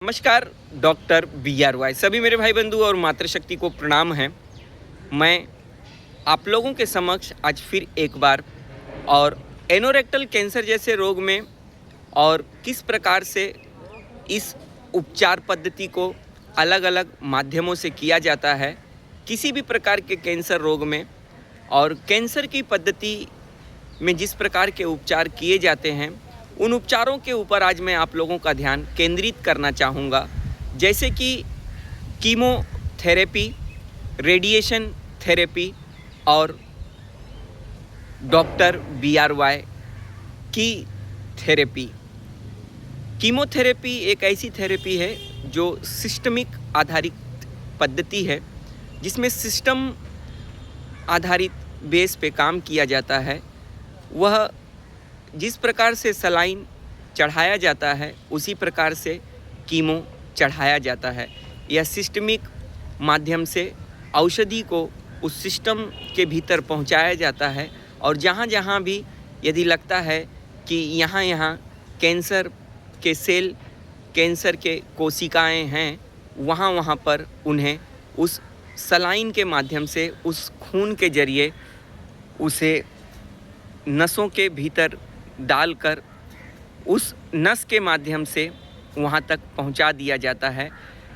नमस्कार। Doctor BRY सभी मेरे भाई बंधु और मातृशक्ति को प्रणाम है। मैं आप लोगों के समक्ष आज फिर एक बार और एनोरेक्टल कैंसर जैसे रोग में और किस प्रकार से इस उपचार पद्धति को अलग अलग माध्यमों से किया जाता है किसी भी प्रकार के कैंसर रोग में, और कैंसर की पद्धति में जिस प्रकार के उपचार किए जाते हैं उन उपचारों के ऊपर आज मैं आप लोगों का ध्यान केंद्रित करना चाहूँगा। जैसे कि कीमोथेरेपी, रेडिएशन थेरेपी और डॉक्टर BRY की थेरेपी। कीमोथेरेपी एक ऐसी थेरेपी है जो सिस्टमिक आधारित पद्धति है, जिसमें सिस्टम आधारित बेस पे काम किया जाता है। वह जिस प्रकार से सलाइन चढ़ाया जाता है उसी प्रकार से कीमो चढ़ाया जाता है। यह सिस्टमिक माध्यम से औषधि को उस सिस्टम के भीतर पहुंचाया जाता है, और जहां जहां भी यदि लगता है कि यहाँ कैंसर के सेल, कैंसर के कोशिकाएं हैं, वहाँ पर उन्हें उस सलाइन के माध्यम से, उस खून के जरिए उसे नसों के भीतर डालकर उस नस के माध्यम से वहाँ तक पहुँचा दिया जाता है।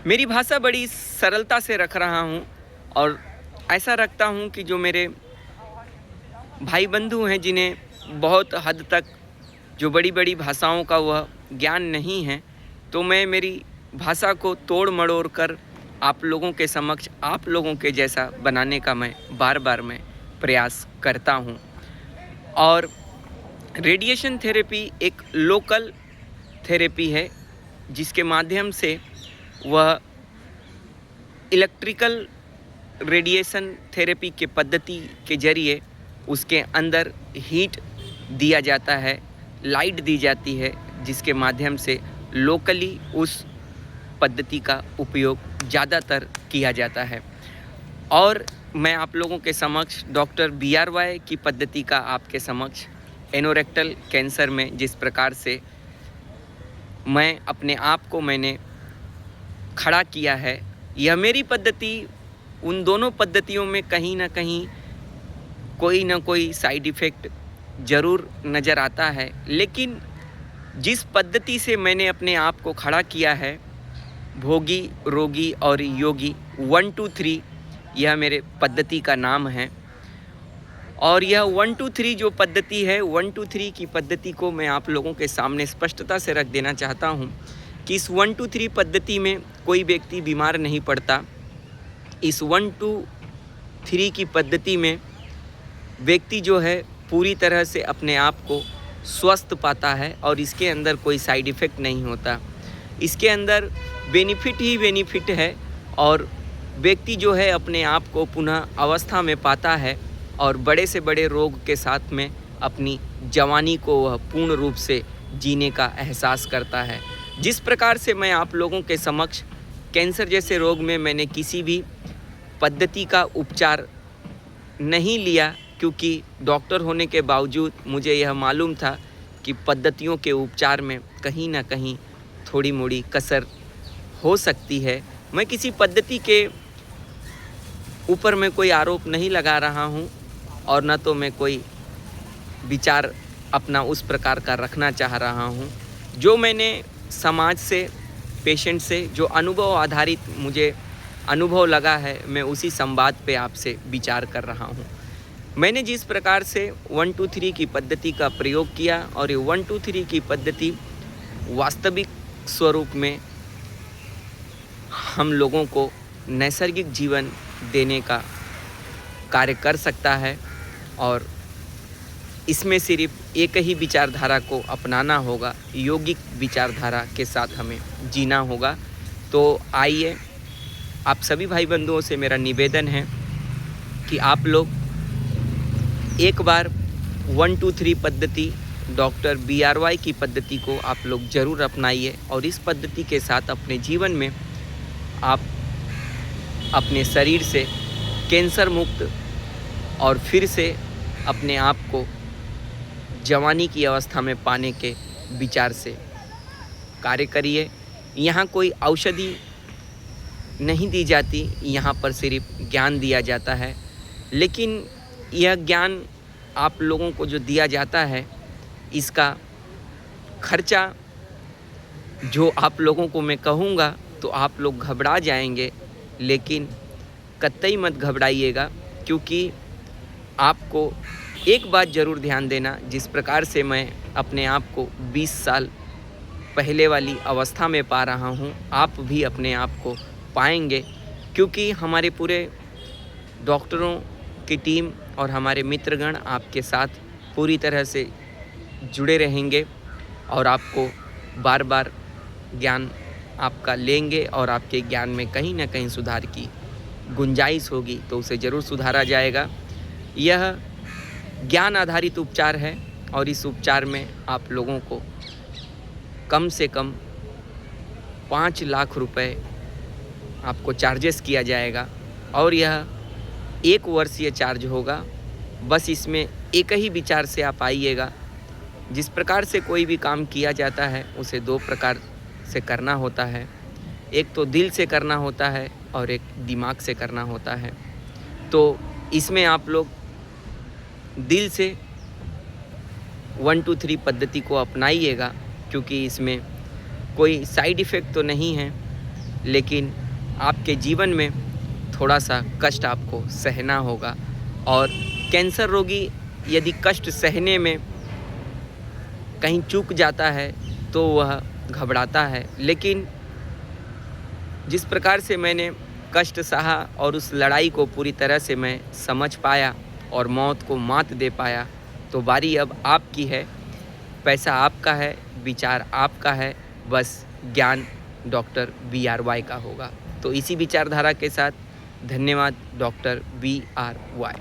मेरी भाषा बड़ी सरलता से रख रहा हूँ और ऐसा रखता हूँ कि जो मेरे भाई बंधु हैं जिन्हें बहुत हद तक जो बड़ी बड़ी भाषाओं का वह ज्ञान नहीं है, तो मैं मेरी भाषा को तोड़ मड़ोड़ कर आप लोगों के समक्ष आप लोगों के जैसा बनाने का मैं बार बार प्रयास करता हूँ। और रेडिएशन थेरेपी एक लोकल थेरेपी है जिसके माध्यम से वह इलेक्ट्रिकल रेडिएशन थेरेपी के पद्धति के जरिए उसके अंदर हीट दिया जाता है, लाइट दी जाती है, जिसके माध्यम से लोकली उस पद्धति का उपयोग ज़्यादातर किया जाता है। और मैं आप लोगों के समक्ष डॉक्टर BRY की पद्धति का आपके समक्ष एनोरेक्टल कैंसर में जिस प्रकार से मैं अपने आप को मैंने खड़ा किया है, यह मेरी पद्धति उन दोनों पद्धतियों में कहीं ना कोई साइड इफ़ेक्ट ज़रूर नज़र आता है, लेकिन जिस पद्धति से मैंने अपने आप को खड़ा किया है, भोगी, रोगी और योगी 1 2 3, यह मेरे पद्धति का नाम है। और यह 1 2 3 जो पद्धति है, 1 2 3 की पद्धति को मैं आप लोगों के सामने स्पष्टता से रख देना चाहता हूं कि इस 1 2 3 पद्धति में कोई व्यक्ति बीमार नहीं पड़ता। इस 1 2 3 की पद्धति में व्यक्ति जो है पूरी तरह से अपने आप को स्वस्थ पाता है और इसके अंदर कोई साइड इफ़ेक्ट नहीं होता। इसके अंदर बेनिफिट ही बेनिफिट है और व्यक्ति जो है अपने आप को पुनः अवस्था में पाता है और बड़े से बड़े रोग के साथ में अपनी जवानी को वह पूर्ण रूप से जीने का एहसास करता है। जिस प्रकार से मैं आप लोगों के समक्ष कैंसर जैसे रोग में मैंने किसी भी पद्धति का उपचार नहीं लिया, क्योंकि डॉक्टर होने के बावजूद मुझे यह मालूम था कि पद्धतियों के उपचार में कहीं ना कहीं थोड़ी मोड़ी कसर हो सकती है। मैं किसी पद्धति के ऊपर मैं कोई आरोप नहीं लगा रहा हूँ और न तो मैं कोई विचार अपना उस प्रकार का रखना चाह रहा हूँ। जो मैंने समाज से, पेशेंट से जो अनुभव आधारित मुझे अनुभव लगा है, मैं उसी संवाद पे आपसे विचार कर रहा हूँ। मैंने जिस प्रकार से 1 2 3 की पद्धति का प्रयोग किया और ये 1 2 3 की पद्धति वास्तविक स्वरूप में हम लोगों को नैसर्गिक जीवन देने का कार्य कर सकता है, और इसमें सिर्फ एक ही विचारधारा को अपनाना होगा, योगिक विचारधारा के साथ हमें जीना होगा। तो आइए, आप सभी भाई बंधुओं से मेरा निवेदन है कि आप लोग एक बार 1 2 3 पद्धति, डॉक्टर BRY की पद्धति को आप लोग ज़रूर अपनाइए और इस पद्धति के साथ अपने जीवन में आप अपने शरीर से कैंसर मुक्त और फिर से अपने आप को जवानी की अवस्था में पाने के विचार से कार्य करिए। यहाँ कोई औषधि नहीं दी जाती, यहाँ पर सिर्फ ज्ञान दिया जाता है। लेकिन यह ज्ञान आप लोगों को जो दिया जाता है, इसका खर्चा जो आप लोगों को मैं कहूँगा तो आप लोग घबरा जाएंगे, लेकिन कतई मत घबराइएगा, क्योंकि आपको एक बात ज़रूर ध्यान देना, जिस प्रकार से मैं अपने आप को 20 साल पहले वाली अवस्था में पा रहा हूँ, आप भी अपने आप को पाएंगे, क्योंकि हमारे पूरे डॉक्टरों की टीम और हमारे मित्रगण आपके साथ पूरी तरह से जुड़े रहेंगे और आपको बार बार ज्ञान आपका लेंगे और आपके ज्ञान में कहीं ना कहीं सुधार की गुंजाइश होगी तो उसे ज़रूर सुधारा जाएगा। यह ज्ञान आधारित उपचार है और इस उपचार में आप लोगों को कम से कम 5 लाख रुपए आपको चार्जेस किया जाएगा और यह 1 वर्षीय चार्ज होगा। बस इसमें एक ही विचार से आप आइएगा। जिस प्रकार से कोई भी काम किया जाता है उसे 2 प्रकार से करना होता है, एक तो दिल से करना होता है और एक दिमाग से करना होता है। तो इसमें आप लोग दिल से 1 2 3 पद्धति को अपनाइएगा, क्योंकि इसमें कोई साइड इफ़ेक्ट तो नहीं है, लेकिन आपके जीवन में थोड़ा सा कष्ट आपको सहना होगा। और कैंसर रोगी यदि कष्ट सहने में कहीं चूक जाता है तो वह घबराता है, लेकिन जिस प्रकार से मैंने कष्ट सहा और उस लड़ाई को पूरी तरह से मैं समझ पाया और मौत को मात दे पाया, तो बारी अब आपकी है। पैसा आपका है, विचार आपका है, बस ज्ञान डॉक्टर BRY का होगा। तो इसी विचारधारा के साथ धन्यवाद डॉक्टर BRY।